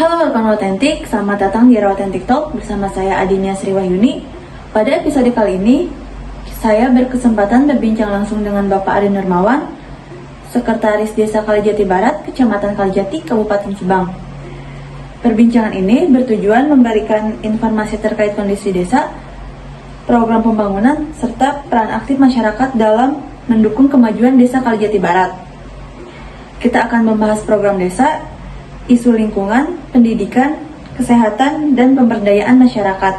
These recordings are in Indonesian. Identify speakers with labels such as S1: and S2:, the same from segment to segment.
S1: Halo rekan Autentik, selamat datang di Autentik Talk bersama saya Adinia Sriwahyuni. Pada episode kali ini, saya berkesempatan berbincang langsung dengan Bapak Ari Nurmawan, Sekretaris Desa Kalijati Barat, Kecamatan Kalijati, Kabupaten Subang. Perbincangan ini bertujuan memberikan informasi terkait kondisi desa, program pembangunan, serta peran aktif masyarakat dalam mendukung kemajuan Desa Kalijati Barat. Kita akan membahas program desa, isu lingkungan, pendidikan, kesehatan, dan pemberdayaan masyarakat.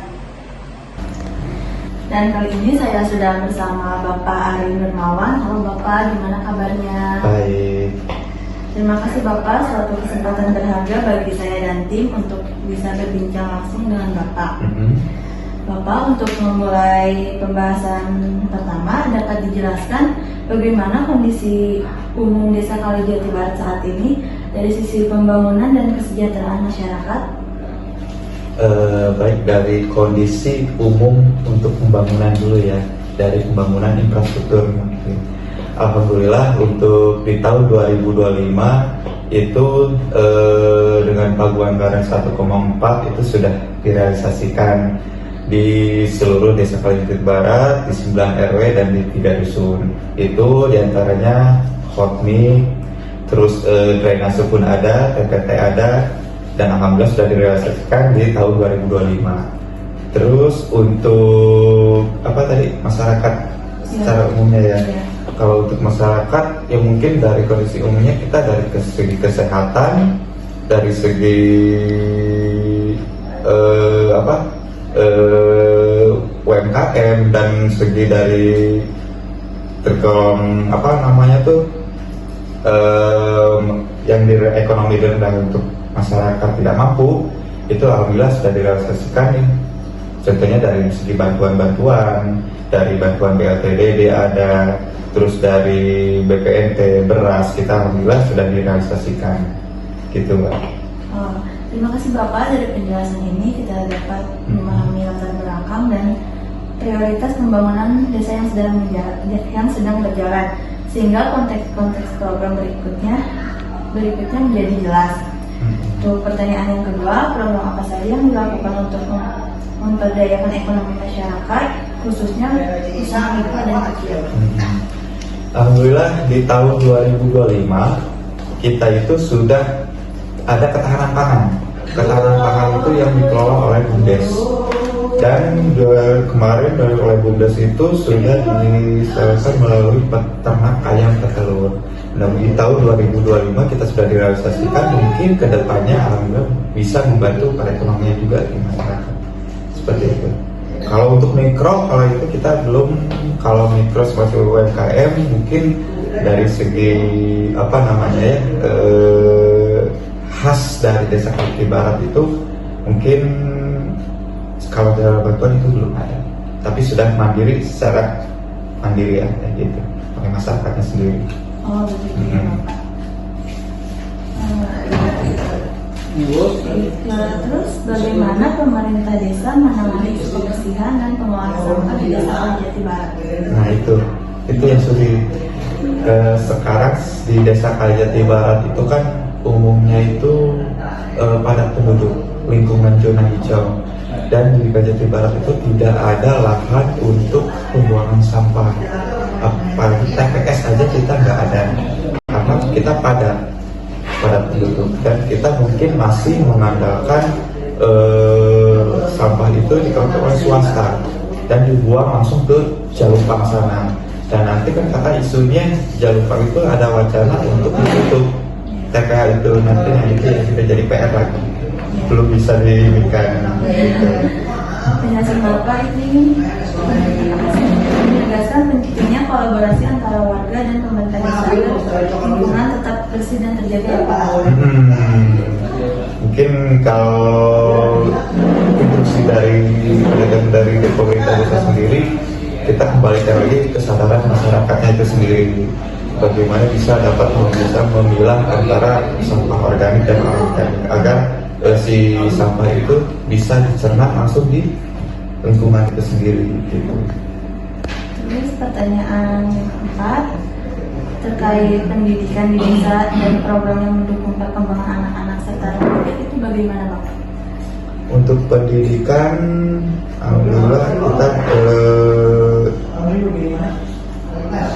S1: Dan kali ini saya sudah bersama Bapak Ari Nurmawan. Halo Bapak, gimana kabarnya?
S2: Baik.
S1: Terima kasih Bapak, suatu kesempatan berharga bagi saya dan tim untuk bisa berbincang langsung dengan Bapak. Bapak, untuk memulai pembahasan pertama, dapat dijelaskan bagaimana kondisi umum Desa Kalijati Barat saat ini dari sisi pembangunan dan kesejahteraan masyarakat?
S2: Baik, dari kondisi umum untuk pembangunan dulu ya, dari pembangunan infrastruktur. Alhamdulillah untuk di tahun 2025 itu dengan paguan anggaran 1,4 itu sudah direalisasikan di seluruh Desa Kalijati Barat, di 9 RW dan di 3 dusun. Itu diantaranya hotmi, terus drainase pun ada, TPT ada, dan alhamdulillah sudah direalisasikan di tahun 2025. Terus untuk masyarakat secara umumnya ya. Kalau untuk masyarakat ya mungkin dari kondisi umumnya kita dari segi kesehatan, dari segi UMKM dan segi dari tergolong yang di ekonomi rendah untuk masyarakat tidak mampu, itu alhamdulillah sudah direalisasikan nih. Contohnya dari segi bantuan-bantuan, dari bantuan BLTDD ada, terus dari BPNT, beras, kita alhamdulillah sudah direalisasikan gitu Mbak.
S1: Terima kasih Bapak, dari penjelasan ini kita dapat memahami latar belakang dan prioritas pembangunan desa yang sedang berjalan, sehingga konteks program berikutnya menjadi jelas. Untuk pertanyaan yang kedua, program apa saja yang dilakukan untuk memberdayakan ekonomi masyarakat, khususnya usaha mikro dan kecil?
S2: Alhamdulillah di tahun 2025 kita itu sudah ada ketahanan pangan. Ketahanan pangan itu yang dikelola oleh BUMDes. Dan kemarin oleh BUMDes itu sudah diselesaikan melalui peternak ayam petelur. Nah, di tahun 2025 kita sudah direalisasikan, mungkin kedepannya alhamdulillah bisa membantu perekonomian juga di masyarakat. Seperti itu. Kalau untuk mikro, kalau itu kita belum, kalau mikro seperti UMKM mungkin dari segi khas dari Desa Kalijati Barat itu mungkin kalau dalam bantuan itu belum ada, tapi sudah mandiri secara mandiri ya gitu, oleh masyarakatnya sendiri.
S1: Oh begitu ya Bapak. Terus bagaimana pemerintah desa menangani kebersihan dan pengelolaan sampah di Desa Kalijati Barat?
S2: Nah itu yang sulit. Sekarang di Desa Kalijati Barat itu kan umumnya itu padat penduduk, lingkungan zona hijau, dan di Kalijati Barat itu tidak ada lahan untuk pembuangan sampah. Apalagi TPS aja kita nggak ada, karena kita padat penduduk, dan kita mungkin masih mengandalkan sampah itu dikelola oleh swasta dan dibuang langsung ke Jalupang sana. Dan nanti kan kata isunya Jalupang itu ada wacana untuk ditutup TPH itu, nanti itu yang kita jadi PR lagi, belum bisa diberikan gitu.
S1: Penjelasan Bapak ini menegaskan pentingnya kolaborasi antara warga dan pemerintah desa agar lingkungan tetap bersih dan terjaga ya Pak.
S2: Mungkin kalau instruksi dari pemerintah desa sendiri, kita kembalikan lagi kesadaran masyarakatnya itu sendiri, bagaimana bisa memilah antara sampah organik dan anorganik agar si sampah itu bisa dicerna langsung di lingkungan itu sendiri gitu.
S1: Terus pertanyaan yang keempat, terkait pendidikan di desa dan program yang mendukung perkembangan anak-anak serta remaja, itu bagaimana Bapak?
S2: Untuk pendidikan, alhamdulillah kita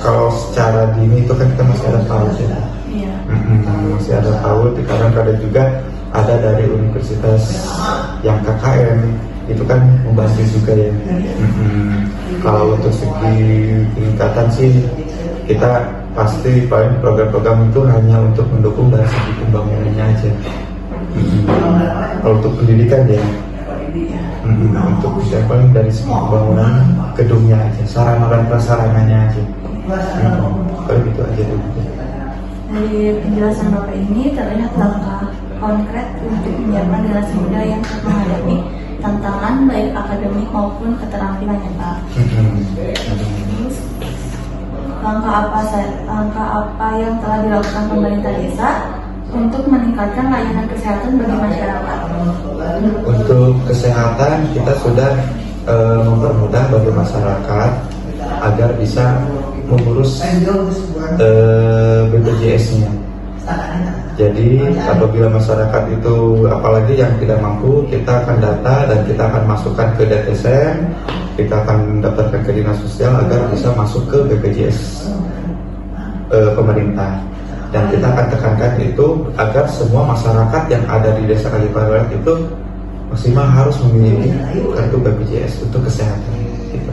S2: kalau secara dini itu kan kita masih ada PAUD ya.
S1: Iya.
S2: Masih ada PAUD, kadang kadang juga ada dari universitas yang KKN, itu kan membantu juga ya. Kalau untuk segi peningkatan sih kita pasti paling program-program itu hanya untuk mendukung dari segi pembangunannya aja. Kalau untuk pendidikan ya, untuk yang paling dari segi pembangunan gedungnya aja, sarana dan prasarananya aja. Paling itu aja dulu.
S1: Dari penjelasan Bapak ini terlihat langkah konkret untuk menyiapkan generasi muda yang menghadapi tantangan baik akademik maupun keterampilan ya Pak. Terus, langkah apa yang telah dilakukan pemerintah desa untuk meningkatkan layanan kesehatan bagi masyarakat?
S2: Untuk kesehatan kita sudah mempermudah bagi masyarakat agar bisa mengurus BPJS-nya. Jadi apabila masyarakat itu apalagi yang tidak mampu, kita akan data dan kita akan masukkan ke DTSM, kita akan daftarkan ke dinas sosial agar bisa masuk ke BPJS pemerintah. Dan kita akan tekankan itu agar semua masyarakat yang ada di desa Kaliparat itu maksimal harus memiliki kartu BPJS untuk kesehatan. Gitu.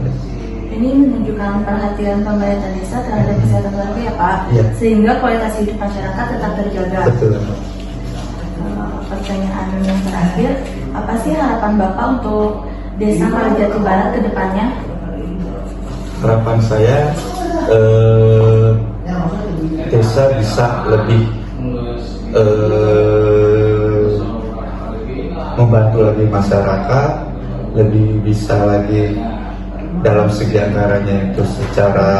S1: Ini menunjukkan perhatian pemerintah desa terhadap kesehatan warga ya Pak,
S2: Iya.
S1: sehingga kualitas hidup masyarakat tetap terjaga.
S2: Betul.
S1: Pertanyaan yang terakhir, apa sih harapan Bapak untuk desa Kalijati Barat ke depannya?
S2: Harapan saya desa bisa lebih membantu lagi masyarakat, lebih bisa lagi dalam segi anggarannya itu secara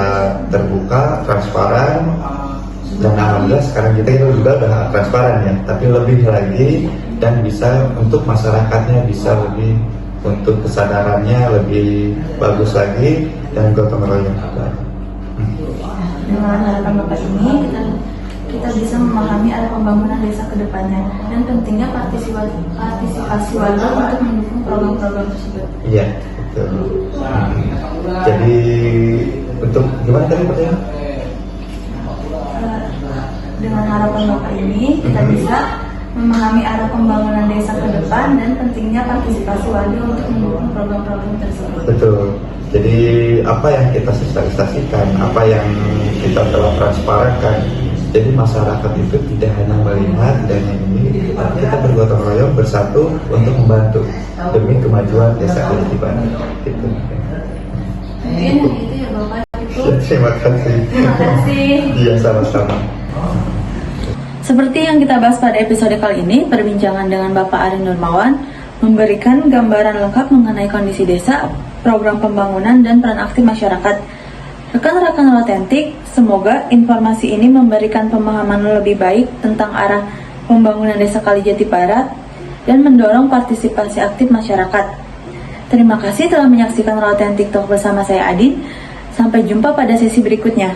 S2: terbuka, transparan, dan alhamdulillah sekarang kita itu juga udah transparan ya, tapi lebih lagi dan bisa untuk masyarakatnya bisa lebih untuk kesadarannya lebih bagus lagi dan gotong royong juga.
S1: Dengan harapan Bapak ini, kita bisa memahami arah pembangunan desa ke depannya dan pentingnya partisipasi warga untuk mendukung program-program tersebut.
S2: Iya, betul. Jadi untuk gimana tadi pertanyaan?
S1: Dengan harapan Bapak ini, kita bisa memahami arah pembangunan desa ke depan dan pentingnya partisipasi warga untuk mendukung program-program tersebut.
S2: Betul. Jadi apa yang kita sosialisasikan, apa yang kita telah transparankan, jadi masyarakat itu tidak hanya melihat dan ini, tapi kita bergotong royong bersatu untuk membantu demi kemajuan desa Kalijati Barat. Gitu.
S1: Mungkin itu ya Bapak itu.
S2: Terima kasih.
S1: Terima kasih.
S2: Iya, sama-sama.
S1: Seperti yang kita bahas pada episode kali ini, perbincangan dengan Bapak Ari Nurmawan memberikan gambaran lengkap mengenai kondisi desa, program pembangunan, dan peran aktif masyarakat. Rekan-rekan autentik, semoga informasi ini memberikan pemahaman lebih baik tentang arah pembangunan desa Kalijati Barat dan mendorong partisipasi aktif masyarakat. Terima kasih telah menyaksikan Autentik Talk bersama saya Adin. Sampai jumpa pada sesi berikutnya.